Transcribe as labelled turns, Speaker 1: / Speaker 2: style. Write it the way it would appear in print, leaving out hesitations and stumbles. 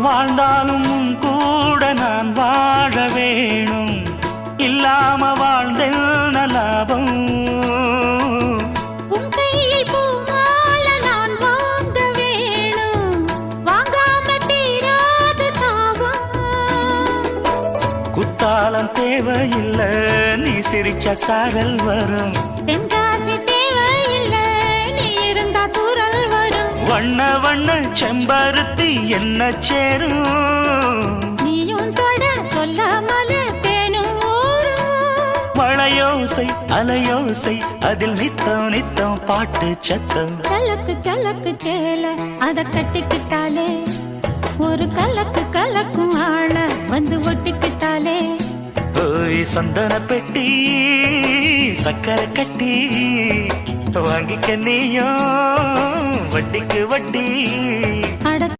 Speaker 1: வாழ்ந்தாலும் உன் கூட நான் வாழ வேணும், இல்லாம வாழ்ந்தென்ன லாபம்?
Speaker 2: உன் கையில் பூமால நான் வாங்க வேணும், வாங்காம தீராத தாபம்.
Speaker 1: குத்தாலம் தேவையில்லை, நீ சிரிச்ச சாரல் வரும்.
Speaker 2: தென்காசி தேவையில்லை, நீ இருந்தா தூரல் வரும்.
Speaker 1: வண்ண வண்ண செம்பருத்தி என்ன சேரும்,
Speaker 2: நீயும் தொட சொல்லாமல தேனும் ஊரும்.
Speaker 1: மழையோசை அலையோசை அதில் நித்தம் நித்தம் பாட்டு சத்தம்.
Speaker 2: சலக்கு சலக்கு சேல அத கட்டிக்கிட்டாலே, ஒரு கலக்கு கலக்கும் ஆள வந்து ஒட்டிக்கிட்டாலே.
Speaker 1: ஓய் சந்தன பெட்டி சக்கரை கட்டி வாங்கிக்க நீயும் வட்டிக்கு வட்டி.
Speaker 2: அட